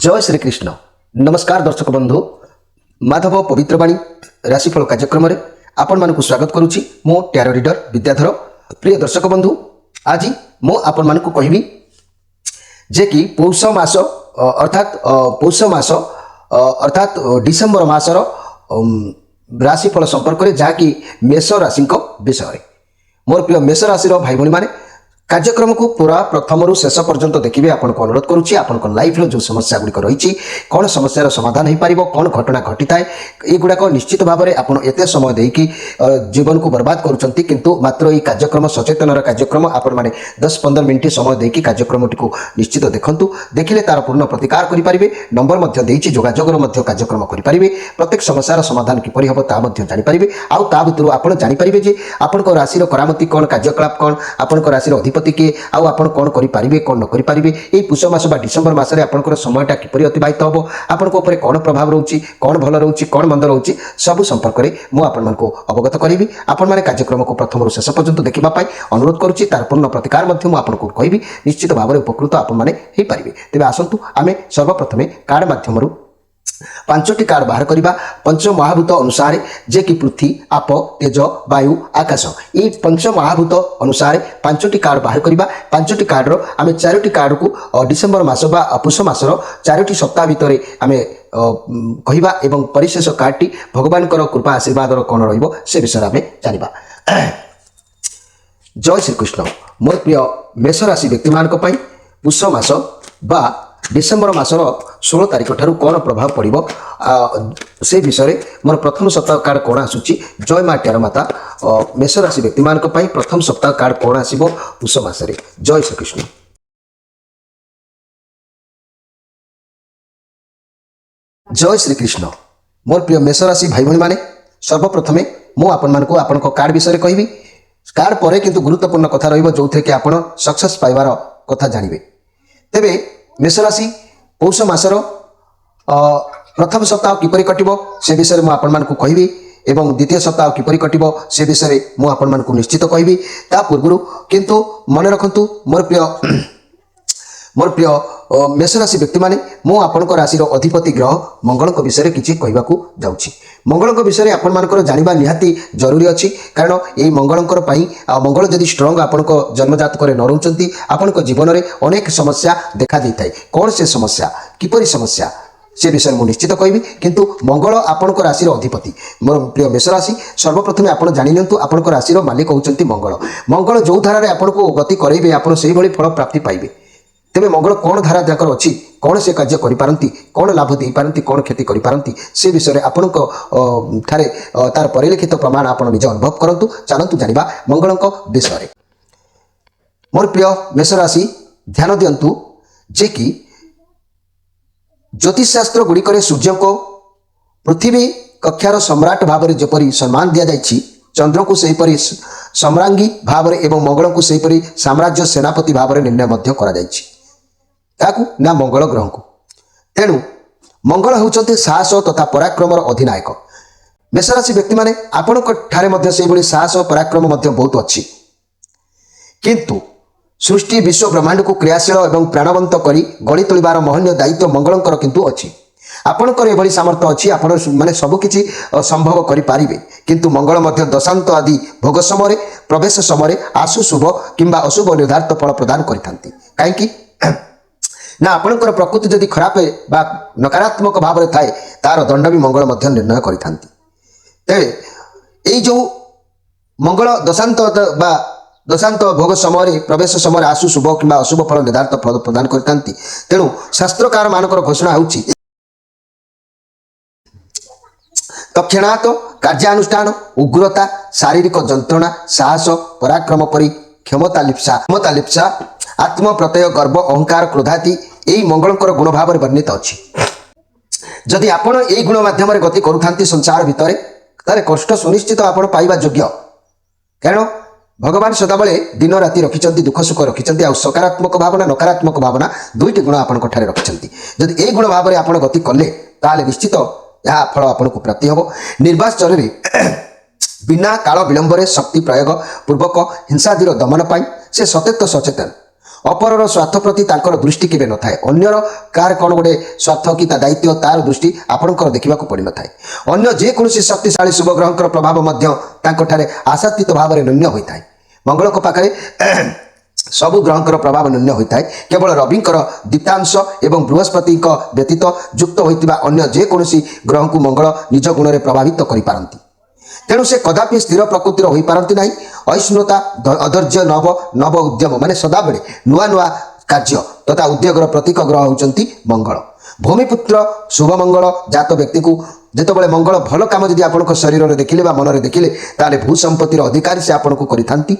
जय श्री कृष्ण। नमस्कार दर्शक बंधु, माधव पवित्रवाणी राशिफल कार्यक्रम में आपण मानक स्वागत करुच्ची। मो टैरो रीडर विद्याधर। प्रिय दर्शक बंधु, आज मु आपण मानक कहबी जे कि पौष मास अर्थात डिसेम्बर मासर राशिफल संपर्क में जहाँकि मेष राशि विषय। मोर प्रिय मेष राशि भाई भणी मैंने कार्यक्रम को पूरा प्रथम शेष पर्यंत देखिए आपको अनुरोध करुच्ची। आपन लाइफ जो समस्या गुड़िक रही कौन समस्यार समाधान हो पार, कौन घटना घटी थाए युवाक निश्चित भाव में आप एत समय देकी जीवन को बर्बाद करुँच, किंतु मात्र ये कार्यक्रम सचेतन कार्यक्रम आपण मैंने 10-15 मिनिट समय देकी कार्यक्रम टी निश्चित देखूँ। देखिले तार पूर्ण प्रतिकार करेंगे। नंबर जोगाजोगर कार्यक्रम करेंगे। प्रत्येक समस्यार समाधान किपरि हम ता जानीपारे। आउ ता भितर आप जानीपारे जे आपण राशि करामती कौन, कार्यकलाप कौन, आपण राशि अधिपति किए, आउ आपण कौन करेंगे कौन न करेंगे। ये पुष मास बा डिसेम्बर मासरे आपनकर समयटा किपरि अतिबाहित हम, आपण ऊपर कौन प्रभाव रोची, कौन भल रोची, कौन मंद रोची, सब संपर्क में मुझे आपण मानक अवगत करी। आपण मैंने कार्यक्रम को प्रथम शेष पर्यंत देखापी अनुरोध करुच्ची। तार पूर्ण प्रतिकार आपको कहबी, निश्चित भाव में उपकृत आपण मैंने हो पारे। तेज आसतु आम सर्वप्रथमे कार्ड माध्यम 5टी कार्ड बाहर करवा पंच महाभूत अनुसार जे कि पृथ्वी, आप, तेज, वायु, आकाश। ये पंच महाभूत अनुसार 5टी कार्ड बाहर करवा। 5टी कार्ड आम 4टी कार्ड को डिसेम्बर मास बा पुष मासर 4टी सप्ताह भितर आम कहवा एवं परिशेष कार्डटी भगवान कृपा आशीर्वाद कौन रे विषय आम जाना। जय श्री कृष्ण। मोर प्रिय मेष राशि व्यक्ति मान पुष मास बा डिसेम्बर मासर 16 तारिख ठारू कौन प्रभाव पड़ो से विषय मोर प्रथम सप्ताह कार्ड कौन आसूची। जय माँ टैरो माता। मेष राशि व्यक्ति मान प्रथम सप्ताह कार्ड कौन आसो पुष मासरे। जय श्री कृष्ण। जय श्री कृष्ण। मोर प्रिय मेष राशि भाई भणी मैंने सर्वप्रथमे मु आपण कार्ड विषय कहबी। कार्ड पर किंतु गुरुत्वपूर्ण कथा रहिबो जोथे कि आपण सक्सेस पाइबार कथा जानिबे। तेबे मेष राशि पौष मासर प्रथम सप्ताह किपरि कटिबो से विषय मु आपण मानकु कहबी एवं द्वितीय सप्ताह किपरि कटिबो से विषय मु आपण मानकु निश्चित कहबी। ता पूर्व किंतु मन रखंतु मोर प्रिय मेष राशि व्यक्ति माने मु आपण राशि अधिपति ग्रह मंगल विषय किछि कहबाकू जाउछि। मंगल विषय आपण मानकर जानिबा निहाती जरूरी अछि, कारण ये मंगलंकर पई मंगल जदि स्ट्रांग आपण जन्मजात करे न रहउचंती आपण जीवन में अनेक समस्या देखा देइथाय। कौन से समस्या, किपरि समस्या से विषय मुझे निश्चित कहबी। किंतु मंगल आपण राशि अधिपति। मोर प्रिय मेष राशि सर्वप्रथमे आपण जानि नियंतु आपण राशि मालिक होउचंती मंगल। मंगल जो धारा आपण को गति करेबे आपण सेही भली फल प्राप्ति पाइबे। तेबे मंगल कौन धारा जाकर अच्छी, कौन से कार्य करिपारंती, कौन लाभ दे पारंती, कौन क्षति करिपारंती से विषय आपण ठारे तार परिलिखित प्रमाण आपण निज अनुभव करंतु। चलंतु जानिबा मंगलंक विषय। मोर प्रिय मेष राशि ध्यान दियंतु जे कि ज्योतिष शास्त्र गुड़िक सूर्य को पृथ्वी कक्षार सम्राट भाव में जपरी सम्मान दि जाइछि, चंद्र को सेहीपरि सम्रांगी भाव में एवं मंगल को सेहीपरि साम्राज्य सेनापति भाव में निर्णय मध्य करा जाइछि ना मंगल ग्रह को। तेणु मंगल होउचंते साहस तथा पराक्रमर अधिनायक। मेष राशि व्यक्ति माने आपण ठारे से भली साहस और पराक्रम बहुत अच्छी, किंतु सृष्टि विश्व ब्रह्मांड को क्रियाशील एवं प्राणवंत करी गढ़ी तोलिबार महनीय दायित्व मंगलंकर किंतु अच्छी। आपणकर एभली सामर्थ्य अच्छी, आपण माने सबकिछि संभव करि पारिबे। किंतु मंगल मध्य दशांत आदि भोग समय, प्रवेश समय आशु शुभ किंबा अशुभ निर्धारित फल प्रदान करिथांती। काहेकि ना आपणकर प्रकृति जदि खराब है बा नकारात्मक भाव में थाए तार दंड भी मंगल मध्य निर्णय करिथांती। तेबे जो मंगल दशांत भोग समय, प्रवेश समय आशु शुभ किंबा अशुभ फल निर्धारित फल प्रदान करिथांती। तेणु शास्त्रकार मानकर घोषणा होउछि तत्क्षणात् कार्यानुष्ठान, उग्रता, शारीरिक जंत्रणा, साहस, पराक्रम परी क्षमता लिप्सा, आत्म प्रत्यय, गर्व, अहंकार, क्रोधाति यही मंगलंकर गुण भाव में वर्णित अच्छी। जदि आपण यही गुण माध्यम गति करुथांती संसार भितर तारे कष्ट सुनिश्चित आपण पाइबा योग्य। कारण भगवान सदाबले दिन राति रखिंट, दुख सुख रखिंट, आ सकारात्मक भावना नकारात्मक भावना दुईटी गुण आपण रखिंट। जदि यही गुण भाव में आपण गति कले ताले निश्चित यह फल आपन को प्राप्ति हम। निर्वाचन में बिना काल विलंब शक्ति प्रयोग पूर्वक हिंसादीर दमन पाई से सतेत सचेतन ଅପରର ସ୍ୱାର୍ଥ ପ୍ରତି ତାଙ୍କର ଦୃଷ୍ଟି କେବେ ନଥାଏ। ଅନ୍ୟର କାହାର କ'ଣ ଗୋଟେ ସ୍ୱାର୍ଥ କି ତା ଦାୟିତ୍ୱ ତାର ଦୃଷ୍ଟି ଆପଣଙ୍କର ଦେଖିବାକୁ ପଡ଼ିନଥାଏ। ଅନ୍ୟ ଯେକୌଣସି ଶକ୍ତିଶାଳୀ ଶୁଭ ଗ୍ରହଙ୍କର ପ୍ରଭାବ ମଧ୍ୟ ତାଙ୍କଠାରେ ଆଶାତୀତ ଭାବରେ ନୂନ୍ୟ ହୋଇଥାଏ। ମଙ୍ଗଳଙ୍କ ପାଖରେ ସବୁ ଗ୍ରହଙ୍କର ପ୍ରଭାବ ନୂନ୍ୟ ହୋଇଥାଏ। କେବଳ ରବିଙ୍କର ଦୀପ୍ତାଂଶ ଏବଂ ବୃହସ୍ପତିଙ୍କ ବ୍ୟତୀତ ଯୁକ୍ତ ହୋଇଥିବା ଅନ୍ୟ ଯେକୌଣସି ଗ୍ରହଙ୍କୁ ମଙ୍ଗଳ ନିଜ ଗୁଣରେ ପ୍ରଭାବିତ କରିପାରନ୍ତି। ତେଣୁ ସେ କଦାପି ସ୍ଥିର ପ୍ରକୃତିର ହୋଇପାରନ୍ତି ନାହିଁ। ଅହିଷ୍ଣୁତା, ଅଧୈର୍ଯ୍ୟ, ନବ ଉଦ୍ୟମ ମାନେ ସଦାବେଳେ ନୂଆ ନୂଆ କାର୍ଯ୍ୟ ତଥା ଉଦ୍ୟୋଗର ପ୍ରତୀକ ଗ୍ରହ ହେଉଛନ୍ତି ମଙ୍ଗଳ। ଭୂମିପୁତ୍ର ଶୁଭ ମଙ୍ଗଳ ଜାତ ବ୍ୟକ୍ତିକୁ ଯେତେବେଳେ ମଙ୍ଗଳ ଭଲ କାମ ଯଦି ଆପଣଙ୍କ ଶରୀରରେ ଦେଖିଲେ ବା ମନରେ ଦେଖିଲେ ତାହେଲେ ଭୂ ସମ୍ପତ୍ତିର ଅଧିକାରୀ ସେ ଆପଣଙ୍କୁ କରିଥାନ୍ତି।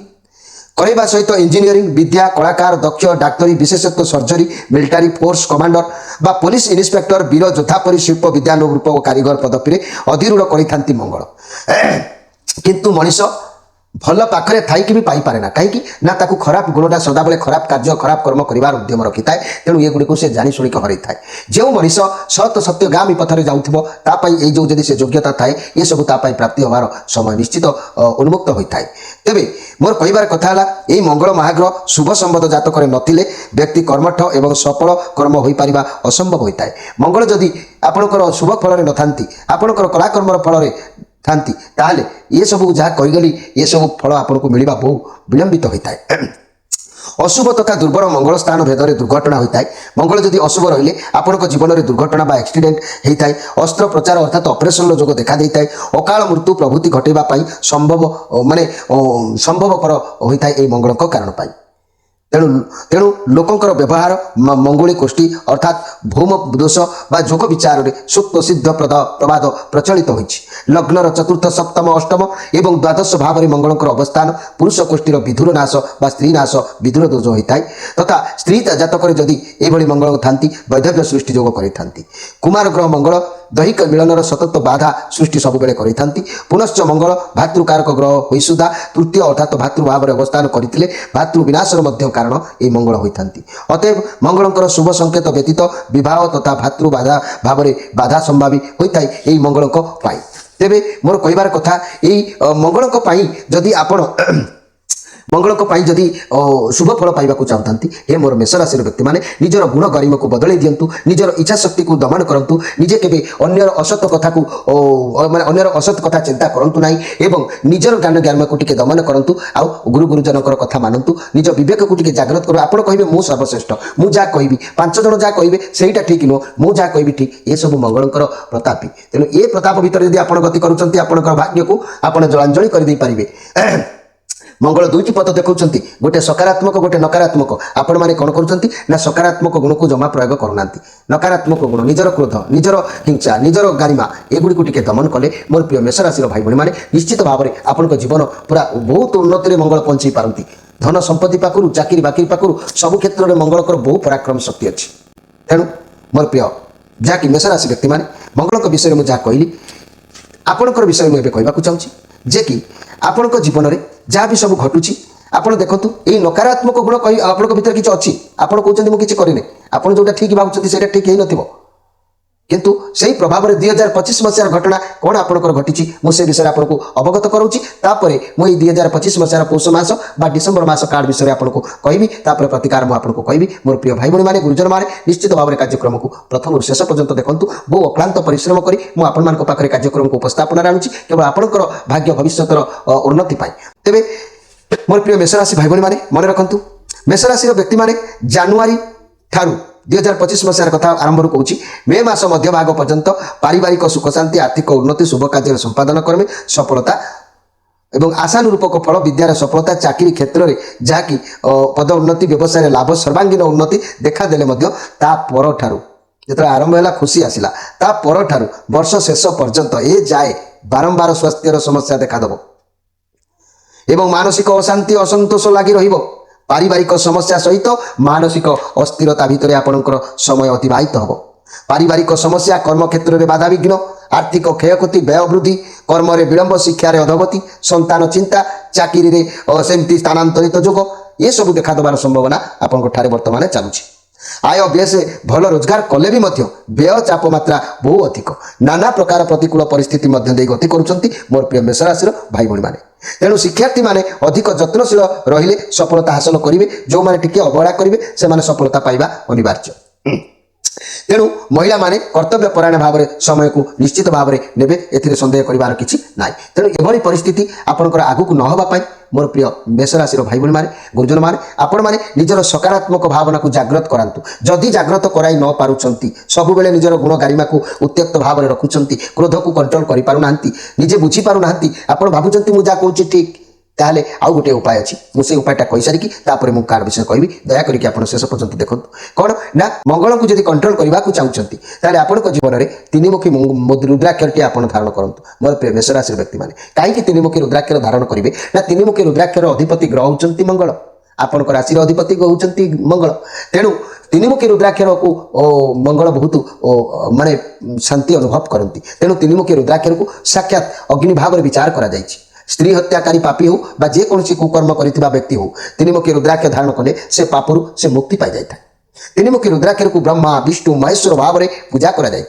କରିବା ସହିତ ଇଞ୍ଜିନିୟରିଂ ବିଦ୍ୟା, କଳାକାର, ଦକ୍ଷ, ଡାକ୍ତରୀ, ବିଶେଷତ୍ୱ ସର୍ଜରୀ, ମିଲିଟାରୀ ଫୋର୍ସ କମାଣ୍ଡର ବା ପୋଲିସ ଇନ୍ସପେକ୍ଟର, ବୀର ଯୋଦ୍ଧା ପରି ଶିଳ୍ପ ବିଦ୍ୟାନୁରୂପ ଓ କାରିଗର ପଦବୀରେ ଅଧିରୂଢ଼ କରିଥାନ୍ତି ମଙ୍ଗଳ। କିନ୍ତୁ ମଣିଷ ଭଲ ପାଖରେ ଥାଇକି ବି ପାଇପାରେ ନା। କାହିଁକି ନା ତାକୁ ଖରାପ ଗୁଣଟା ସଦାବେଳେ ଖରାପ କାର୍ଯ୍ୟ ଖରାପ କର୍ମ କରିବାର ଉଦ୍ୟମ ରଖିଥାଏ। ତେଣୁ ଏଗୁଡ଼ିକୁ ସେ ଜାଣି ଶୁଣିକି ହରାଇଥାଏ। ଯେଉଁ ମଣିଷ ସତ ସତ୍ୟଗାମୀ ପଥରେ ଯାଉଥିବ ତା ପାଇଁ ଏଇ ଯେଉଁ ଯଦି ସେ ଯୋଗ୍ୟତା ଥାଏ ଏସବୁ ତା ପାଇଁ ପ୍ରାପ୍ତି ହେବାର ସମୟ ନିଶ୍ଚିତ ଉନ୍ମୁକ୍ତ ହୋଇଥାଏ। ତେବେ ମୋର କହିବାର କଥା ହେଲା ଏଇ ମଙ୍ଗଳ ମହାଗ୍ରହ ଶୁଭ ସମ୍ବନ୍ଧ ଜାତକରେ ନଥିଲେ ବ୍ୟକ୍ତି କର୍ମଠ ଏବଂ ସଫଳ କର୍ମ ହୋଇପାରିବା ଅସମ୍ଭବ ହୋଇଥାଏ। ମଙ୍ଗଳ ଯଦି ଆପଣଙ୍କର ଶୁଭ ଫଳରେ ନଥାନ୍ତି, ଆପଣଙ୍କର କଳାକର୍ମର ଫଳରେ ଥାନ୍ତି, ତାହେଲେ ଏସବୁ ଯାହା କହିଗଲି ଏସବୁ ଫଳ ଆପଣଙ୍କୁ ମିଳିବା ବହୁ ବିଳମ୍ବିତ ହୋଇଥାଏ। ଅଶୁଭ ତଥା ଦୁର୍ବଳ ମଙ୍ଗଳ ସ୍ଥାନ ଭେଦରେ ଦୁର୍ଘଟଣା ହୋଇଥାଏ। ମଙ୍ଗଳ ଯଦି ଅଶୁଭ ରହିଲେ ଆପଣଙ୍କ ଜୀବନରେ ଦୁର୍ଘଟଣା ବା ଆକ୍ସିଡେଣ୍ଟ ହୋଇଥାଏ। ଅସ୍ତ୍ରୋପଚାର ଅର୍ଥାତ୍ ଅପରେସନର ଯୋଗ ଦେଖା ଦେଇଥାଏ। ଅକାଳ ମୃତ୍ୟୁ ପ୍ରଭୃତି ଘଟାଇବା ପାଇଁ ସମ୍ଭବପର ହୋଇଥାଏ ଏହି ମଙ୍ଗଳଙ୍କ କାରଣ ପାଇଁ। ତେଣୁ ଲୋକଙ୍କର ବ୍ୟବହାର ମଙ୍ଗୁଳି ଗୋଷ୍ଠୀ ଅର୍ଥାତ୍ ଭୌମ ଦୋଷ ବା ଯୋଗ ବିଚାରରେ ସୁପ୍ତ ସିଦ୍ଧ ପ୍ରବାଦ ପ୍ରଚଳିତ ହୋଇଛି। ଲଗ୍ନର ଚତୁର୍ଥ, ସପ୍ତମ, ଅଷ୍ଟମ ଏବଂ ଦ୍ୱାଦଶ ଭାବରେ ମଙ୍ଗଳଙ୍କର ଅବସ୍ଥାନ ପୁରୁଷ ଗୋଷ୍ଠୀର ବିଧୁର ନାଶ ବା ସ୍ତ୍ରୀ ନାଶ ବିଧୁର ଦୋଷ ହୋଇଥାଏ ତଥା ସ୍ତ୍ରୀ ଜାତକରେ ଯଦି ଏଭଳି ମଙ୍ଗଳ ଥାନ୍ତି ବୈଧବ୍ୟ ସୃଷ୍ଟି ଯୋଗ କରିଥାନ୍ତି। କୁମାର ଗ୍ରହ ମଙ୍ଗଳ ଦୈହିକ ମିଳନର ସତତ ବାଧା ସୃଷ୍ଟି ସବୁବେଳେ କରିଥାନ୍ତି। ପୁନଶ୍ଚ ମଙ୍ଗଳ ଭାତୃକାରକ ଗ୍ରହ ହୋଇ ସୁଦ୍ଧା ତୃତୀୟ ଅର୍ଥାତ୍ ଭାତୃ ଭାବରେ ଅବସ୍ଥାନ କରିଥିଲେ ଭାତୃ ବିନାଶର ମଧ୍ୟ କାରଣ ଏହି ମଙ୍ଗଳ ହୋଇଥାନ୍ତି। ଅତଏବ ମଙ୍ଗଳଙ୍କର ଶୁଭ ସଂକେତ ବ୍ୟତୀତ ବିବାହ ତଥା ଭାତୃ ବାଧା ଭାବରେ ବାଧା ସମ୍ଭାବୀ ହୋଇଥାଏ ଏହି ମଙ୍ଗଳଙ୍କ ପାଇଁ। ତେବେ ମୋର କହିବାର କଥା ଏଇ ମଙ୍ଗଳଙ୍କ ପାଇଁ ଯଦି ଆପଣ ମଙ୍ଗଳଙ୍କ ପାଇଁ ଯଦି ଶୁଭ ଫଳ ପାଇବାକୁ ଚାହୁଁଥାନ୍ତି ଏ ମୋର ମେଷ ରାଶିର ବ୍ୟକ୍ତିମାନେ ନିଜର ଗୁଣ ଗରିମକୁ ବଦଳାଇ ଦିଅନ୍ତୁ। ନିଜର ଇଚ୍ଛା ଶକ୍ତିକୁ ଦମନ କରନ୍ତୁ। ନିଜେ କେବେ ଅନ୍ୟର ଅସତ କଥାକୁ ଅନ୍ୟର ଅସତ କଥା ଚିନ୍ତା କରନ୍ତୁ ନାହିଁ ଏବଂ ନିଜର ଜ୍ଞାନକୁ ଟିକେ ଦମନ କରନ୍ତୁ। ଆଉ ଗୁରୁଜନଙ୍କର କଥା ମାନନ୍ତୁ। ନିଜ ବିବେକକୁ ଟିକେ ଜାଗ୍ରତ କରୁ। ଆପଣ କହିବେ ମୁଁ ସର୍ବଶ୍ରେଷ୍ଠ, ମୁଁ ଯାହା କହିବି 5 ଜଣ ଯାହା କହିବେ ସେଇଟା ଠିକ୍ ନୁହଁ, ମୁଁ ଯାହା କହିବି ଠିକ୍, ଏସବୁ ମଙ୍ଗଳଙ୍କର ପ୍ରତାପୀ। ତେଣୁ ଏ ପ୍ରତାପ ଭିତରେ ଯଦି ଆପଣ ଗତି କରୁଛନ୍ତି ଆପଣଙ୍କର ଭାଗ୍ୟକୁ ଆପଣ ଜଳାଞ୍ଜଳି କରିଦେଇପାରିବେ। ମଙ୍ଗଳ ଦୁଇଟି ପଥ ଦେଖାଉଛନ୍ତି, ଗୋଟେ ସକାରାତ୍ମକ ଗୋଟେ ନକାରାତ୍ମକ। ଆପଣମାନେ କ'ଣ କରୁଛନ୍ତି ନା ସକାରାତ୍ମକ ଗୁଣକୁ ଜମା ପ୍ରୟୋଗ କରୁନାହାନ୍ତି। ନକାରାତ୍ମକ ଗୁଣ ନିଜର କ୍ରୋଧ, ନିଜର ହିଂସା, ନିଜର ଗାରିମା ଏଗୁଡ଼ିକୁ ଟିକେ ଦମନ କଲେ ମୋର ପ୍ରିୟ ମେଷ ରାଶିର ଭାଇ ଭଉଣୀମାନେ ନିଶ୍ଚିତ ଭାବରେ ଆପଣଙ୍କ ଜୀବନ ପୁରା ବହୁତ ଉନ୍ନତିରେ ମଙ୍ଗଳ ପହଞ୍ଚାଇ ପାରନ୍ତି। ଧନ ସମ୍ପତ୍ତି ପାଖରୁ ଚାକିରି ବାକିରି ପାଖରୁ ସବୁ କ୍ଷେତ୍ରରେ ମଙ୍ଗଳଙ୍କର ବହୁ ପରାକ୍ରମ ଶକ୍ତି ଅଛି। ତେଣୁ ମୋର ପ୍ରିୟ ଯାହାକି ମେଷ ରାଶି ବ୍ୟକ୍ତିମାନେ ମଙ୍ଗଳଙ୍କ ବିଷୟରେ ମୁଁ ଯାହା କହିଲି ଆପଣଙ୍କର ବିଷୟରେ ମୁଁ ଏବେ କହିବାକୁ ଚାହୁଁଛି ଯେ କି ଆପଣଙ୍କ ଜୀବନରେ ଯାହା ବି ସବୁ ଘଟୁଛି ଆପଣ ଦେଖନ୍ତୁ ଏଇ ନକାରାତ୍ମକ ଗୁଣ ଆପଣଙ୍କ ଭିତରେ କିଛି ଅଛି। ଆପଣ କହୁଛନ୍ତି ମୁଁ କିଛି କରିନି, ଆପଣ ଯେଉଁଟା ଠିକ୍ ଭାବୁଛନ୍ତି ସେଇଟା ଠିକ୍ ହେଇନଥିବ। କିନ୍ତୁ ସେହି ପ୍ରଭାବରେ 2025 ମସିହାର ଘଟଣା କ'ଣ ଆପଣଙ୍କର ଘଟିଛି ମୁଁ ସେ ବିଷୟରେ ଆପଣଙ୍କୁ ଅବଗତ କରାଉଛି। ତାପରେ ମୁଁ ଏଇ 2025 ମସିହାର ପୌଷ ମାସ ବା ଡିସେମ୍ବର ମାସ କାର୍ଡ଼ ବିଷୟରେ ଆପଣଙ୍କୁ କହିବି। ତାପରେ ପ୍ରତିକାର ମୁଁ ଆପଣଙ୍କୁ କହିବି। ମୋର ପ୍ରିୟ ଭାଇ ଭଉଣୀମାନେ ଗୁରୁଜନମାନେ ନିଶ୍ଚିତ ଭାବରେ କାର୍ଯ୍ୟକ୍ରମକୁ ପ୍ରଥମରୁ ଶେଷ ପର୍ଯ୍ୟନ୍ତ ଦେଖନ୍ତୁ। ବହୁ ଅକ୍ଳାନ୍ତ ପରିଶ୍ରମ କରି ମୁଁ ଆପଣମାନଙ୍କ ପାଖରେ କାର୍ଯ୍ୟକ୍ରମକୁ ଉପସ୍ଥାପନାରେ ଆଣୁଛି କେବଳ ଆପଣଙ୍କର ଭାଗ୍ୟ ଭବିଷ୍ୟତର ଉନ୍ନତି ପାଇଁ। ତେବେ ମୋର ପ୍ରିୟ ମେଷ ରାଶି ଭାଇ ଭଉଣୀମାନେ ମନେ ରଖନ୍ତୁ, ମେଷ ରାଶିର ବ୍ୟକ୍ତିମାନେ ଜାନୁଆରୀ ଠାରୁ 2025 ମସିହାର କଥା ଆରମ୍ଭରୁ କହୁଛି ମେ ମାସ ମଧ୍ୟଭାଗ ପର୍ଯ୍ୟନ୍ତ ପାରିବାରିକ ସୁଖ ଶାନ୍ତି, ଆର୍ଥିକ ଉନ୍ନତି, ଶୁଭ କାର୍ଯ୍ୟର ସମ୍ପାଦନ କର୍ମେ ସଫଳତା ଏବଂ ଆଶାନୁରୂପକ ଫଳ, ବିଦ୍ୟାର ସଫଳତା, ଚାକିରି କ୍ଷେତ୍ରରେ ଯାହାକି ପଦ ଉନ୍ନତି, ବ୍ୟବସାୟରେ ଲାଭ, ସର୍ବାଙ୍ଗୀନ ଉନ୍ନତି ଦେଖାଦେଲେ ମଧ୍ୟ ତା ପରଠାରୁ ଯେତେବେଳେ ଆରମ୍ଭ ହେଲା ଖୁସି ଆସିଲା, ତା ପରଠାରୁ ବର୍ଷ ଶେଷ ପର୍ଯ୍ୟନ୍ତ ଏ ଯାଏ ବାରମ୍ବାର ସ୍ୱାସ୍ଥ୍ୟର ସମସ୍ୟା ଦେଖାଦେବ ଏବଂ ମାନସିକ ଅଶାନ୍ତି ଅସନ୍ତୋଷ ଲାଗି ରହିବ। ପାରିବାରିକ ସମସ୍ୟା ସହିତ ମାନସିକ ଅସ୍ଥିରତା ଭିତରେ ଆପଣଙ୍କର ସମୟ ଅତିବାହିତ ହେବ। ପାରିବାରିକ ସମସ୍ୟା, କର୍ମକ୍ଷେତ୍ରରେ ବାଧାବିଘ୍ନ, ଆର୍ଥିକ କ୍ଷୟକ୍ଷତି, ବ୍ୟୟ ବୃଦ୍ଧି, କର୍ମରେ ବିଳମ୍ବ, ଶିକ୍ଷାରେ ଅଧୋଗତି, ସନ୍ତାନ ଚିନ୍ତା, ଚାକିରିରେ ସେମିତି ସ୍ଥାନାନ୍ତରିତ ଯୋଗ ଏସବୁ ଦେଖାଦେବାର ସମ୍ଭାବନା ଆପଣଙ୍କ ଠାରେ ବର୍ତ୍ତମାନ ଚାଲୁଛି। आय बेस भल रोजगार कले भी मध्य व्यय चाप मात्रा बहु अधिक नाना प्रकार प्रतिकूल परिस्थिति मध्य दे गति करुँच मोर प्रिय मेष राशि भाई भणी मैंने तेणु शिक्षार्थी मैंने अधिक जत्नशील रहिले सफलता हासिल करेंगे जो मैंने टिके अवहेला करेंगे से सफलता पाइबा अनिवार्य तेणु महिला माने कर्तव्य परायण भाव में समय को निश्चित भाव में नेबे एथिरे संदेह करिवार किछि नाइ तेणु एभली परिस्थिति आपनकर आगु को न होबा पाई मोर प्रिय मेष राशि भाई भणी माने गुरुजन माने आपण माने निजर सकारात्मक भावना को जागृत करांतु जदि जागृत कराई न पारुछंती सब बेले निजर गुण गारिमा को उत्त्यक्त भाव में रखुछंती क्रोध को कंट्रोल करि पारु नांती निजे बुझी पारु नांती आपण भाबुछंती मु जा कहूची ठीक ताहले आउ गोटे उपाय अच्छी मुझे उपायटा कही सारिकी तापर मु कार्ड विषय कहबी दया करके आपण शेष पर्यंत देखंतु कौन ना मंगल को जदि कंट्रोल करने को चाहते ताहले आपन जीवन में तीनमुखी रुद्राक्षरटी आपण धारण करंतु मोर प्रिय मेष राशि व्यक्ति माने काईकि तीनमुखी रुद्राक्षर धारण करिवे ना तीनमुखी रुद्राक्षर अधिपति ग्रह होचंती मंगल आपन राशि अधिपति होचंती मंगल तेणु तीनमुखी रुद्राक्षर को मंगल बहुत माने शांति अनुभव करती तेणु तीनमुखी रुद्राक्षर को साक्षात अग्नि भाव में विचार करा जायछि स्त्री हत्याकारी पापी हो बा जे कोनसी कुकर्म करिथिबा व्यक्ति हो तीनमुखी रुद्राक्ष धारण कले से पापरु से मुक्ति पाई जाय तीनमुखी रुद्राक्ष को ब्रह्मा विष्णु महेश्वर भाव में पूजा करा जाय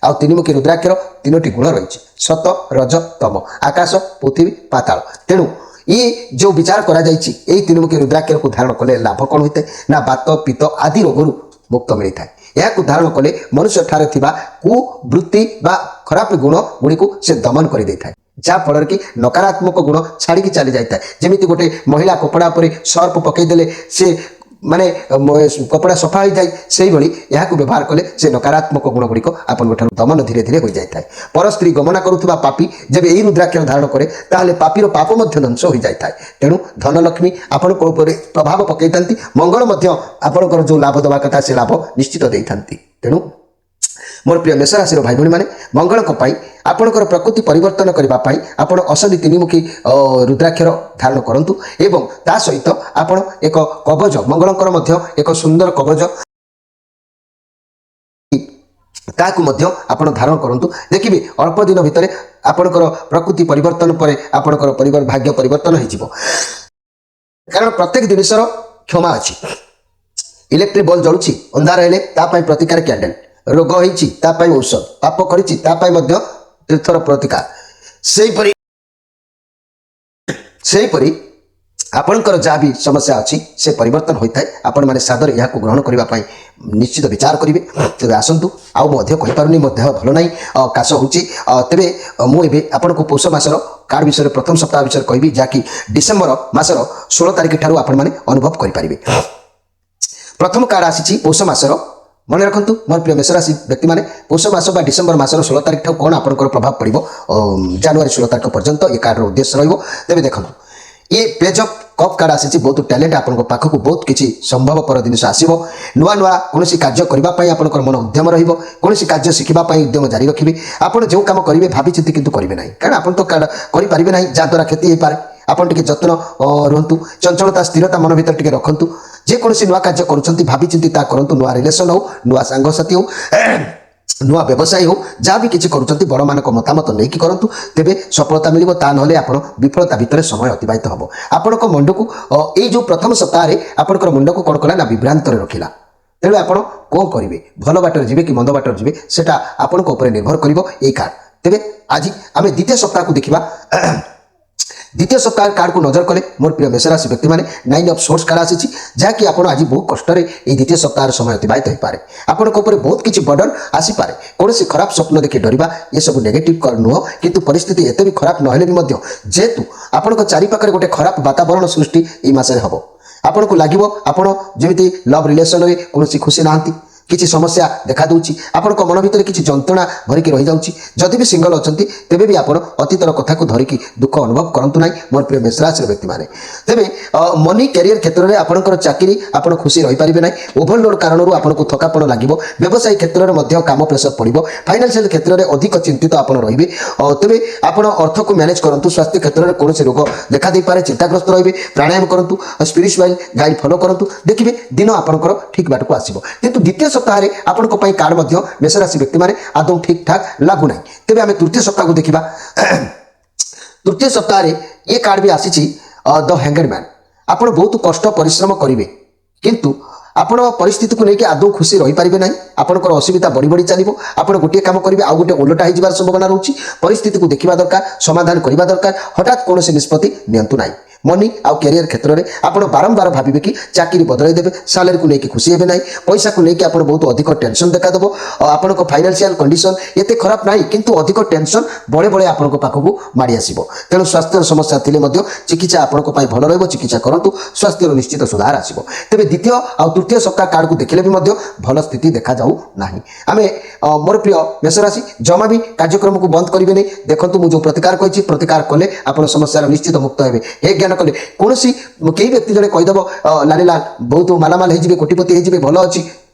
आ तीनमुखी रुद्राक्षर तीनोटी गुण रही सत रज तम आकाश पृथ्वी पाताल तेणु ये जो विचार करा जायछि एई तीनमुखी रुद्राक्षर को धारण कले लाभ कौन होते ना बात पित्त आदि रोगरु मुक्त मिलता है यह धारण कले मनुष्य ठारे थिबा कुवृत्ति बा खराब गुण गुड़ी को से दमन कर दे था जहाँ फल कि नकारात्मक गुण छाड़ी चली जाता है जमी गोटे महिला कपड़ा पर सर्फ पकईदे से माने कपड़ा सफा हो जाए से यहाँ व्यवहार कले से नकारात्मक गुण गुड़िक आपन दमन धीरे धीरे हो जाता है पर स्त्री गमना करुवा पापी जब यही रुद्राक्षर धारण करे ताहले पापीर पाप ध्वंस हो जाता है तेणु धनलक्ष्मी आपण प्रभाव पकई था मंगल आपणकर जो लाभ दवा कथा से लाभ निश्चित दे था तेणु मोर प्रिय मेष राशि भाई भणी माने मंगल आपणकर प्रकृति परिवर्तन करने आपण असली तीनमुखी रुद्राक्षर धारण करंतु एवं ता सहित आपण एक कवच मंगलकर मध्य एक सुंदर कवच ताकू मध्य आपण धारण करंतु देखिबे अल्प दिन भितर आपणकर प्रकृति परिवर्तन पर आपणकर परिवार भाग्य परिवर्तन हो जिवो कारण प्रत्येक जिनिसर क्षमा अछि इलेक्ट्रिक बल्ब जळुछि अंधार हेले ता पई प्रतिकार कैंडल रोग होइछि ता पई औषध पाप करिछि ता पई मध्य तीर्थर प्रतिकार सेही परी आपणकर जहाँ भी समस्या अच्छी से परिवर्तन होता है आपण माने सादर यहाँ ग्रहण करने निश्चित विचार करेंगे तेज आसतु आईपारे भल ना काश हो तेरे मुझे आपन को पौष मासर कार्ड विषय प्रथम सप्ताह विषय कहि जहाँकि डिसेम्बर मासर 16 तारिख ठारू आपण माने अनुभव करेंगे प्रथम कार्ड आसी पौष मासर मन रखु मोर प्रिय मेष राशि व्यक्ति मैंने पौष मास डिसेम्बर मासर 16 तारिख ठाऊ कौन आपंकर प्रभाव पड़ो जनवरी 16 तारिख पर्यंत ये कार्डर उद्देश्य रे देखो ये पेज ऑफ कप कार्ड आसी बहुत टैलेंट आपन पाखक बहुत किसी संभवपर जिन आसो नुआ नुआ कौन कार्य करने आपंकर मन उद्यम रोसी कार्य शिखापी उद्यम जारी रखिए आपड़ जो कम करेंगे भाभी चिंती किंतु करेंगे ना कारण आप तो करेंगे ना जहाद्वारा क्षति हो पाए आपड़ टे जत्न रुहतु चंचलता स्थिरता मन भर टे रखु जेकोसी नुआ कार्य करुँच भाभी चिंती करूँ नुआ रिलेसन हो नुआ सांगसाथी हो नुआ व्यवसाय हो जहाँ भी किसी करुँच बड़ मान मतामत नहीं करूँ तेरे सफलता मिले ता ना आप विफलता भितर समय अतिबाहित हम आपण मुंड को ये जो प्रथम सप्ताह आपंकर मुंड को कौन कला ना विभ्रांत रखिला तेणु आप कौन करेंगे भल बाटर जी कि मंद बाटर जी से आपण निर्भर कर कार्ड तेरे आज आम द्वितीय सप्ताह को देखा द्वितीय सप्ताह कार्ड को नजर कले मोर प्रिय मेष राशि व्यक्ति मैंने 9 ऑफ सोर्स कार्ड आसी जहाँकि आप आज बहुत कष्ट द्वितीय सप्ताह समय अतिबाहित हो पाए आपण बहुत किसी बर्डन आसीपे कौन खराब स्वप्न देखिए डरवा ये सब नेगेटिव नुह किंतु परिस्थिति एत भी खराब ना जेहेतु आपण चारिपाखे गोटे खराब वातावरण सृष्टि ये मसरे हम आपन को लगे आपड़ जमी लव रिलेसन में कौन खुशी नहांती किसी समस्या देखा दूची आपण मन भर किसी जंत्रणा भरिक रही जाऊँगी जदि भी सिंगल अच्छा तेबे भी आपण अतीतर कथा को धरिकी दुख अनुभव करंतु ना मोर प्रिय मेष राशि व्यक्ति मैंने तेरे मनी कैरियर क्षेत्र में आपंकर चाकरी आप खुशी रही पारे ना ओभरलोड कारण आपको थकापण लगे व्यवसाय क्षेत्र में कम प्रेसर पड़ो फाइनान्शियल क्षेत्र में अधिक चिंतित आप रे तेरे आप अर्थ को मैनेज करूँ स्वास्थ्य क्षेत्र में कौन रोग देखा दे पारे चिंताग्रस्त रे प्राणायाम करूँ स्पिरिचुअल गाइड फॉलो करूँ देखिए दिन आपंकर ठीक बाट को आसो किंतु द्वितीय सप्ताह आपण कार्ड मेष राशि व्यक्ति मैंने आदौ ठीक ठाक लागू ना तेज आम तृतीय सप्ताह को देखा तृतीय सप्ताह ये कार्ड भी आसी द हैंगड मैन आप बहुत कष्ट परिश्रम करेंगे किंतु ଆପଣ ପରିସ୍ଥିତିକୁ ନେଇକି ଆଦୌ ଖୁସି ରହିପାରିବେ ନାହିଁ। ଆପଣଙ୍କର ଅସୁବିଧା ବଢ଼ି ବଢ଼ି ଚାଲିବ। ଆପଣ ଗୋଟିଏ କାମ କରିବେ ଆଉ ଗୋଟେ ଓଲଟା ହେଇଯିବାର ସମ୍ଭାବନା ରହୁଛି। ପରିସ୍ଥିତିକୁ ଦେଖିବା ଦରକାର, ସମାଧାନ କରିବା ଦରକାର। ହଠାତ୍ କୌଣସି ନିଷ୍ପତ୍ତି ନିଅନ୍ତୁ ନାହିଁ। ମନି ଆଉ କ୍ୟାରିୟର କ୍ଷେତ୍ରରେ ଆପଣ ବାରମ୍ବାର ଭାବିବେ କି ଚାକିରି ବଦଳାଇ ଦେବେ, ସାଲାରୀକୁ ନେଇକି ଖୁସି ହେବେ ନାହିଁ। ପଇସାକୁ ନେଇକି ଆପଣ ବହୁତ ଅଧିକ ଟେନସନ୍ ଦେଖାଦେବ। ଆପଣଙ୍କ ଫାଇନାନ୍ସିଆଲ କଣ୍ଡିସନ ଏତେ ଖରାପ ନାହିଁ, କିନ୍ତୁ ଅଧିକ ଟେନସନ୍ ବଳେ ବଳେ ଆପଣଙ୍କ ପାଖକୁ ମାଡ଼ି ଆସିବ। ତେଣୁ ସ୍ୱାସ୍ଥ୍ୟର ସମସ୍ୟା ଥିଲେ ମଧ୍ୟ ଚିକିତ୍ସା ଆପଣଙ୍କ ପାଇଁ ଭଲ ରହିବ। ଚିକିତ୍ସା କରନ୍ତୁ, ସ୍ୱାସ୍ଥ୍ୟର ନିଶ୍ଚିତ ସୁଧାର ଆସିବ। ତେବେ ଦ୍ୱିତୀୟ ଆଉ ତୃତୀୟ ସପ୍ତାହ କାର୍ଡକୁ ଦେଖିଲେ ବି ମଧ୍ୟ ଭଲ ସ୍ଥିତି ଦେଖାଯାଉ ନାହିଁ। ଆମେ ମୋର ପ୍ରିୟ ମେଷରାଶି ଜମା ବି କାର୍ଯ୍ୟକ୍ରମକୁ ବନ୍ଦ କରିବେନି। ଦେଖନ୍ତୁ ମୁଁ ଯେଉଁ ପ୍ରତିକାର କହିଛି, ପ୍ରତିକାର କଲେ ଆପଣ ସମସ୍ୟାର ନିଶ୍ଚିତ ମୁକ୍ତ ହେବେ। ହେ ଜ୍ଞାନ କଲେ କୌଣସି କେହି ବ୍ୟକ୍ତି ଜଣେ କହିଦେବ ଲାଲିଲାଲ ବହୁତ ମାଲାମାଲ ହେଇଯିବେ, କୋଟିପତି ହେଇଯିବେ, ଭଲ ଅଛି,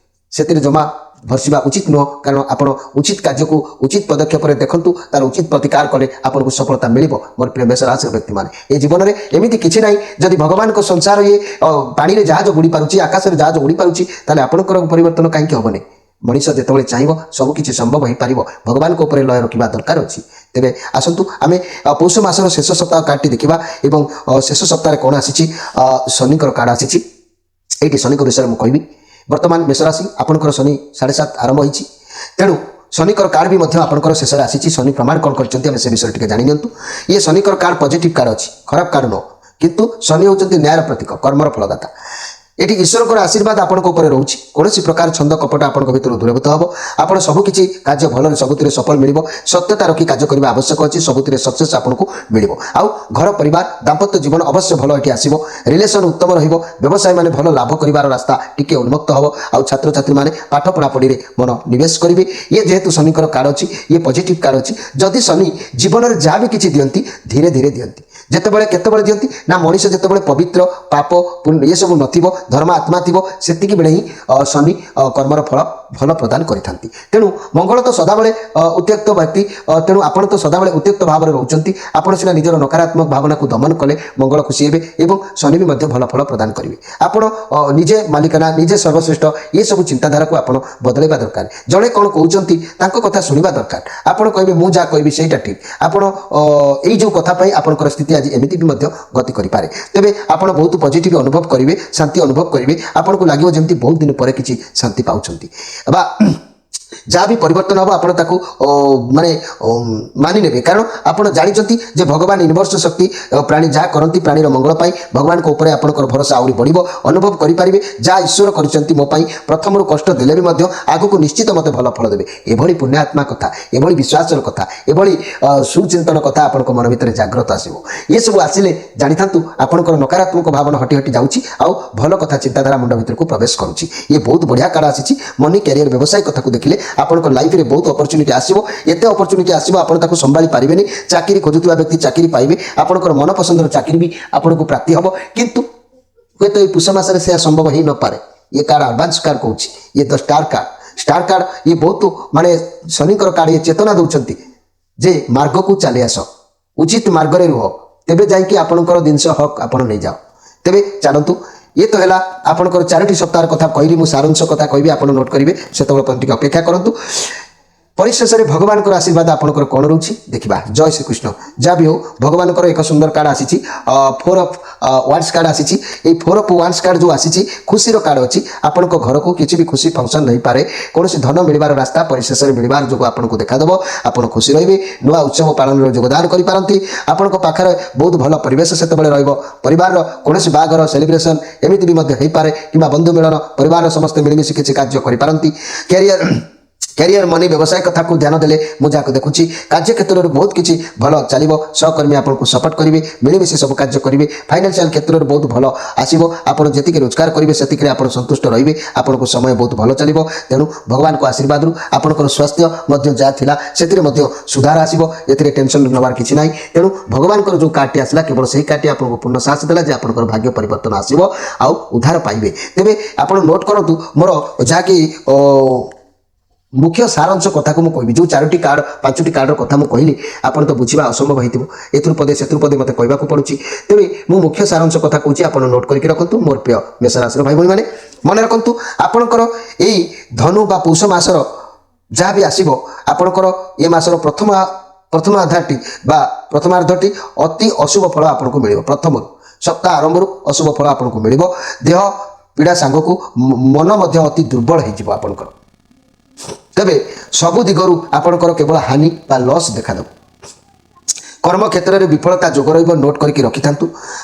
ସେଥିରେ ଜମା ଭରସିବା ଉଚିତ ନୁହଁ। କାରଣ ଆପଣ ଉଚିତ କାର୍ଯ୍ୟକୁ ଉଚିତ ପଦକ୍ଷେପରେ ଦେଖନ୍ତୁ, ତାର ଉଚିତ ପ୍ରତିକାର କଲେ ଆପଣଙ୍କୁ ସଫଳତା ମିଳିବ। ମୋର ପ୍ରିୟ ମେଷ ରାଶିର ବ୍ୟକ୍ତିମାନେ, ଏ ଜୀବନରେ ଏମିତି କିଛି ନାହିଁ, ଯଦି ଭଗବାନଙ୍କ ସଂସାର ଇଏ ପାଣିରେ ଜାହାଜ ଉଡ଼ି ପାରୁଛି, ଆକାଶରେ ଜାହାଜ ଉଡ଼ି ପାରୁଛି, ତାହେଲେ ଆପଣଙ୍କର ପରିବର୍ତ୍ତନ କାହିଁକି ହେବନି? ମଣିଷ ଯେତେବେଳେ ଚାହିଁବ ସବୁକିଛି ସମ୍ଭବ ହୋଇପାରିବ। ଭଗବାନଙ୍କ ଉପରେ ଲୟ ରଖିବା ଦରକାର ଅଛି। ତେବେ ଆସନ୍ତୁ ଆମେ ପୌଷ ମାସର ଶେଷ ସପ୍ତାହ କାର୍ଡଟି ଦେଖିବା ଏବଂ ଶେଷ ସପ୍ତାହରେ କ'ଣ ଆସିଛି। ଶନିଙ୍କର କାର୍ଡ ଆସିଛି। ଏଇଠି ଶନିଙ୍କ ବିଷୟରେ ମୁଁ କହିବି। ବର୍ତ୍ତମାନ ମେଷରାଶି ଆପଣଙ୍କର ଶନି 7.5 ଆରମ୍ଭ ହୋଇଛି। ତେଣୁ ଶନିଙ୍କର କାର୍ଡ ବି ମଧ୍ୟ ଆପଣଙ୍କର ଶେଷରେ ଆସିଛି। ଶନି ପ୍ରମାଣ କ'ଣ କରିଛନ୍ତି ଆମେ ସେ ବିଷୟରେ ଟିକେ ଜାଣି ନିଅନ୍ତୁ। ଇଏ ଶନିଙ୍କର କାର୍ଡ ପଜିଟିଭ କାର୍ଡ ଅଛି, ଖରାପ କାର୍ଡ ନୁହଁ। କିନ୍ତୁ ଶନି ହେଉଛନ୍ତି ନ୍ୟାୟର ପ୍ରତୀକ, କର୍ମର ଫଳଦାତା। ଏଠି ଈଶ୍ୱରଙ୍କର ଆଶୀର୍ବାଦ ଆପଣଙ୍କ ଉପରେ ରହୁଛି। କୌଣସି ପ୍ରକାର ଛନ୍ଦ କପଟ ଆପଣଙ୍କ ଭିତରୁ ଦୂରଭୂତ ହେବ। ଆପଣ ସବୁକିଛି କାର୍ଯ୍ୟ ଭଲରେ ସବୁଥିରେ ସଫଳ ମିଳିବ। ସତ୍ୟତା ରଖି କାର୍ଯ୍ୟ କରିବା ଆବଶ୍ୟକ ଅଛି। ସବୁଥିରେ ସକ୍ସେସ୍ ଆପଣଙ୍କୁ ମିଳିବ। ଆଉ ଘର ପରିବାର ଦାମ୍ପତ୍ୟ ଜୀବନ ଅବଶ୍ୟ ଭଲ ଏଠି ଆସିବ। ରିଲେସନ୍ ଉତ୍ତମ ରହିବ। ବ୍ୟବସାୟୀମାନେ ଭଲ ଲାଭ କରିବାର ରାସ୍ତା ଟିକେ ଉନ୍ମୁକ୍ତ ହେବ। ଆଉ ଛାତ୍ରଛାତ୍ରୀମାନେ ପାଠ ପଢ଼ାପଢ଼ିରେ ମନ ନିବେଶ କରିବେ। ଇଏ ଯେହେତୁ ଶନିଙ୍କର କାର୍ଡ ଅଛି, ଇଏ ପଜିଟିଭ୍ କାର୍ଡ ଅଛି। ଯଦି ଶନି ଜୀବନରେ ଯାହା ବି କିଛି ଦିଅନ୍ତି ଧୀରେ ଧୀରେ ଦିଅନ୍ତି। ଯେତେବେଳେ କେତେବେଳେ ଦିଅନ୍ତି ନା ମଣିଷ ଯେତେବେଳେ ପବିତ୍ର ପାପ ଏସବୁ ନଥିବ, ଧର୍ମ ଆତ୍ମା ଥିବ, ସେତିକି ବେଳେ ହିଁ ଶନି କର୍ମର ଫଳ ଭଲ ପ୍ରଦାନ କରିଥାନ୍ତି। ତେଣୁ ମଙ୍ଗଳ ତ ସଦାବେଳେ ଉତ୍ତ୍ୟକ୍ତ ବ୍ୟକ୍ତି, ତେଣୁ ଆପଣ ତ ସଦାବେଳେ ଉତ୍ତ୍ୟକ୍ତ ଭାବରେ ରହୁଛନ୍ତି। ଆପଣ ସିନା ନିଜର ନକାରାତ୍ମକ ଭାବନାକୁ ଦମନ କଲେ ମଙ୍ଗଳ ଖୁସି ହେବେ ଏବଂ ଶନି ବି ମଧ୍ୟ ଭଲ ଫଳ ପ୍ରଦାନ କରିବେ। ଆପଣ ନିଜେ ମାଲିକାନା, ନିଜେ ସର୍ବଶ୍ରେଷ୍ଠ, ଏସବୁ ଚିନ୍ତାଧାରାକୁ ଆପଣ ବଦଳାଇବା ଦରକାର। ଜଣେ କ'ଣ କହୁଛନ୍ତି ତାଙ୍କ କଥା ଶୁଣିବା ଦରକାର। ଆପଣ କହିବେ ମୁଁ ଯାହା କହିବି ସେଇଟା ଠିକ୍। ଆପଣ ଏଇ ଯେଉଁ କଥା ପାଇଁ ଆପଣଙ୍କର ସ୍ଥିତି ଆଜି ଏମିତି ବି ମଧ୍ୟ ଗତି କରିପାରେ। ତେବେ ଆପଣ ବହୁତ ପଜିଟିଭ ଅନୁଭବ କରିବେ, ଶାନ୍ତି ଅନୁଭବ କରିବେ। ଆପଣଙ୍କୁ ଲାଗିବ ଯେମିତି ବହୁତ ଦିନ ପରେ କିଛି ଶାନ୍ତି ପାଉଛନ୍ତି। ବା ଯାହା ବି ପରିବର୍ତ୍ତନ ହେବ ଆପଣ ତାକୁ ମାନେ ମାନି ନେବେ। କାରଣ ଆପଣ ଜାଣିଛନ୍ତି ଯେ ଭଗବାନ ୟୁନିଭର୍ସ ଶକ୍ତି, ପ୍ରାଣୀ ଯାହା କରନ୍ତି ପ୍ରାଣୀର ମଙ୍ଗଳ ପାଇଁ। ଭଗବାନଙ୍କ ଉପରେ ଆପଣଙ୍କର ଭରସା ଆହୁରି ବଢ଼ିବ। ଅନୁଭବ କରିପାରିବେ ଯାହା ଈଶ୍ୱର କରିଛନ୍ତି ମୋ ପାଇଁ, ପ୍ରଥମରୁ କଷ୍ଟ ଦେଲେ ବି ମଧ୍ୟ ଆଗକୁ ନିଶ୍ଚିତ ମୋତେ ଭଲ ଫଳ ଦେବେ। ଏଭଳି ପୁଣ୍ୟାତ୍ମା କଥା, ଏଭଳି ବିଶ୍ୱାସର କଥା, ଏଭଳି ସୁଚିନ୍ତନ କଥା ଆପଣଙ୍କ ମନ ଭିତରେ ଜାଗ୍ରତ ଆସିବ। ଏସବୁ ଆସିଲେ ଜାଣିଥାନ୍ତୁ ଆପଣଙ୍କର ନକାରାତ୍ମକ ଭାବନା ହଟି ହଟି ଯାଉଛି ଆଉ ଭଲ କଥା ଚିନ୍ତାଧାରା ମୁଣ୍ଡ ଭିତରକୁ ପ୍ରବେଶ କରୁଛି। ଇଏ ବହୁତ ବଢ଼ିଆ କାର୍ଡ ଆସିଛି। ମନି କ୍ୟାରିୟର ବ୍ୟବସାୟ କଥାକୁ ଦେଖିଲେ ଆପଣଙ୍କ ଲାଇଫରେ ବହୁତ ଅପରଚ୍ୟୁନିଟି ଆସିବ। ଏତେ ଅପରଚ୍ୟୁନିଟି ଆସିବ ଆପଣ ତାକୁ ସମ୍ଭାଳି ପାରିବେନି। ଚାକିରି ଖୋଜୁଥିବା ବ୍ୟକ୍ତି ଚାକିରି ପାଇବେ। ଆପଣଙ୍କର ମନପସନ୍ଦର ଚାକିରି ବି ଆପଣଙ୍କୁ ପ୍ରାପ୍ତି ହେବ। କିନ୍ତୁ ହୁଏତ ଏଇ ପୁଷ ମାସରେ ସେହା ସମ୍ଭବ ହେଇନପାରେ। ଇଏ କାର୍ଡ ଆଡଭାନ୍ସ କାର୍ଡ କହୁଛି। ଇଏ ଦ ଷ୍ଟାର କାର୍ଡ। ଷ୍ଟାର କାର୍ଡ ଇଏ ବହୁତ ମାନେ ଶନିଙ୍କର କାର୍ଡ। ଇଏ ଚେତନା ଦେଉଛନ୍ତି ଯେ ମାର୍ଗକୁ ଚାଲି ଆସ, ଉଚିତ ମାର୍ଗରେ ରୁହ, ତେବେ ଯାଇକି ଆପଣଙ୍କର ଜିନିଷ ହକ୍ ଆପଣ ନେଇଯାଅ। ତେବେ ଚାଲନ୍ତୁ, ଇଏ ତ ହେଲା ଆପଣଙ୍କର 4ଟି ସପ୍ତାହର କଥା କହିଲି। ମୁଁ ସାରାଂଶ କଥା କହିବି, ଆପଣ ନୋଟ୍ କରିବେ। ସେତେବେଳେ ପର୍ଯ୍ୟନ୍ତ ଟିକେ ଅପେକ୍ଷା କରନ୍ତୁ। ପରିଶେଷରେ ଭଗବାନଙ୍କର ଆଶୀର୍ବାଦ ଆପଣଙ୍କର କ'ଣ ରହୁଛି ଦେଖିବା। ଜୟ ଶ୍ରୀକୃଷ୍ଣ। ଯାହା ବି ହେଉ ଭଗବାନଙ୍କର ଏକ ସୁନ୍ଦର କାର୍ଡ ଆସିଛି। 4 ଅଫ୍ ୱାଣ୍ଡସ୍ କାର୍ଡ ଆସିଛି। এই 4 ଅଫ୍ ୱାଣ୍ଡସ୍ କାର୍ଡ ଯେଉଁ ଆସିଛି ଖୁସିର କାର୍ଡ ଅଛି। ଆପଣଙ୍କ ଘରକୁ କିଛି ବି ଖୁସି ଫଙ୍କସନ୍ ହେଇପାରେ। କୌଣସି ଧନ ମିଳିବାର ରାସ୍ତା ପରିଶେଷରେ ମିଳିବାର ଯୋଗୁଁ ଆପଣଙ୍କୁ ଦେଖାଦେବ। ଆପଣ ଖୁସି ରହିବେ। ନୂଆ ଉତ୍ସବ ପାଳନରେ ଯୋଗଦାନ କରିପାରନ୍ତି। ଆପଣଙ୍କ ପାଖରେ ବହୁତ ଭଲ ପରିବେଶ ସେତେବେଳେ ରହିବ। ପରିବାରର କୌଣସି ବାହାଘର ସେଲିବ୍ରେସନ୍ ଏମିତି ବି ମଧ୍ୟ ହେଇପାରେ, କିମ୍ବା ବନ୍ଧୁ ମିଳନ, ପରିବାରର ସମସ୍ତେ ମିଳିମିଶି କିଛି କାର୍ଯ୍ୟ କରିପାରନ୍ତି। କ୍ୟାରିୟର ମନି ବ୍ୟବସାୟ କଥାକୁ ଧ୍ୟାନ ଦେଲେ ମୁଁ ଯାହାକୁ ଦେଖୁଛି କାର୍ଯ୍ୟକ୍ଷେତ୍ରରେ ବହୁତ କିଛି ଭଲ ଚାଲିବ। ସହକର୍ମୀ ଆପଣଙ୍କୁ ସପୋର୍ଟ କରିବେ, ମିଳିମିଶି ସବୁ କାର୍ଯ୍ୟ କରିବେ। ଫାଇନାନ୍ସିଆଲ କ୍ଷେତ୍ରରେ ବହୁତ ଭଲ ଆସିବ। ଆପଣ ଯେତିକି ରୋଜଗାର କରିବେ ସେତିକିରେ ଆପଣ ସନ୍ତୁଷ୍ଟ ରହିବେ। ଆପଣଙ୍କ ସମୟ ବହୁତ ଭଲ ଚାଲିବ। ତେଣୁ ଭଗବାନଙ୍କ ଆଶୀର୍ବାଦରୁ ଆପଣଙ୍କର ସ୍ୱାସ୍ଥ୍ୟ ମଧ୍ୟ ଯାହା ଥିଲା ସେଥିରେ ମଧ୍ୟ ସୁଧାର ଆସିବ। ଏଥିରେ ଟେନସନ୍ ନେବାର କିଛି ନାହିଁ। ତେଣୁ ଭଗବାନଙ୍କର ଯେଉଁ କାର୍ଡଟି ଆସିଲା କେବଳ ସେହି କାର୍ଡଟି ଆପଣଙ୍କୁ ପୂର୍ଣ୍ଣ ସାହସ ଦେଲା ଯେ ଆପଣଙ୍କର ଭାଗ୍ୟ ପରିବର୍ତ୍ତନ ଆସିବ ଆଉ ଉଦ୍ଧାର ପାଇବେ। ତେବେ ଆପଣ ନୋଟ୍ କରନ୍ତୁ ମୋର ଯାହାକି ମୁଖ୍ୟ ସାରାଂଶ କଥାକୁ ମୁଁ କହିବି। ଯେଉଁ 4ଟି କାର୍ଡ 5ଟି କାର୍ଡର କଥା ମୁଁ କହିଲି ଆପଣ ତ ବୁଝିବା ଅସମ୍ଭବ ହେଇଥିବ। ଏଥିରୁ ପଦେ ସେଥିରୁ ପଦେ ମୋତେ କହିବାକୁ ପଡ଼ୁଛି। ତେବେ ମୁଁ ମୁଖ୍ୟ ସାରାଂଶ କଥା କହୁଛି, ଆପଣ ନୋଟ୍ କରିକି ରଖନ୍ତୁ। ମୋର ପ୍ରିୟ ମେଷ ରାଶିର ଭାଇ ଭଉଣୀମାନେ ମନେ ରଖନ୍ତୁ, ଆପଣଙ୍କର ଏଇ ଧନୁ ବା ପୌଷ ମାସର ଯାହା ବି ଆସିବ, ଆପଣଙ୍କର ଏ ମାସର ପ୍ରଥମାର୍ଦ୍ଧଟି ବା ପ୍ରଥମାର୍ଦ୍ଧଟି ଅତି ଅଶୁଭ ଫଳ ଆପଣଙ୍କୁ ମିଳିବ। ପ୍ରଥମରୁ ସପ୍ତାହ ଆରମ୍ଭରୁ ଅଶୁଭ ଫଳ ଆପଣଙ୍କୁ ମିଳିବ। ଦେହ पीड़ा सांग को मन मध्य अति दुर्बल हो आपणकर तेबे सबु दिगरु आपणकर केवल हानि बा लॉस देखादेव कर्म क्षेत्र में विफलता जोग नोट करके रखि था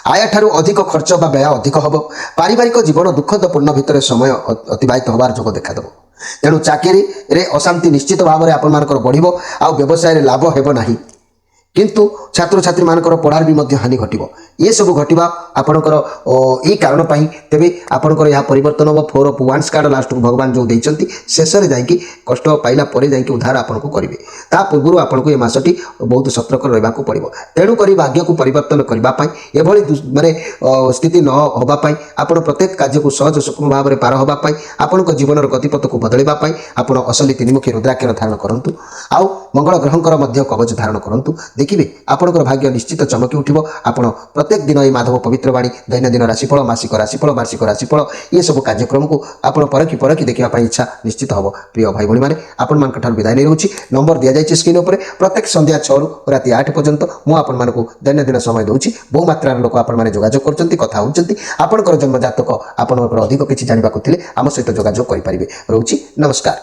आय ठारू अधिक खर्च बा व्यय अधिक हम पारिवारिक जीवन दुखदपूर्ण भितर समय अतिबाहित होबार जोग देखादेव तेणु चाकरी रे अशांति निश्चित भाव में आपर बढ़ आ व्यवसाय लाभ हेब नाही किंतु छात्र छात्री मानकर पढ़ार भी हानि घटो ये सब घटवा आपणकर यही कारण तेरे आपणकर यह परिवर्तन हम 4 of Wands कार्ड लास्ट को भगवान जो देते शेष में जाकि कष्ट पाइला जाकि उद्धार आपको करेंगे ता पूर्व आपको ये मसटी बहुत सतर्क रहा पड़ो तेणुक भाग्य को परिवर्तन करने एभली माने स्थिति न होगापाई आप प्रत्येक कार्य को सहज सुगम भाव में पार होगापाई आपण जीवन गतिपथ को बदलवाई आप असली 3मुखी रुद्राक्षर धारण करूँ आउ मंगल ग्रहंकर कवच धारण करूँ देखिए आपणकर भाग्य निश्चित चमकी उठिबो आपण प्रत्येक दिन ये माधव पवित्र वाणी दैनंदिन राशिफल मासिक राशिफल वार्षिक राशिफल ये सब कार्यक्रम को आपण परखी देखा इच्छा निश्चित हम प्रिय भाई भाई मैंने आपण मान विदाय नहीं रोची नंबर दि जाए स्क्रीन पर प्रत्येक संध्या 6 रु राति 8 पर्यंत मुझे दैनंदिन समय दूसरी बहु मात्रा लोक आपने जोगाजोग कर कथा होती आपंकर जन्म जातक आपंकर अधिक किसी जानवा आम सहित जोगाजोग करेंगे रोची नमस्कार।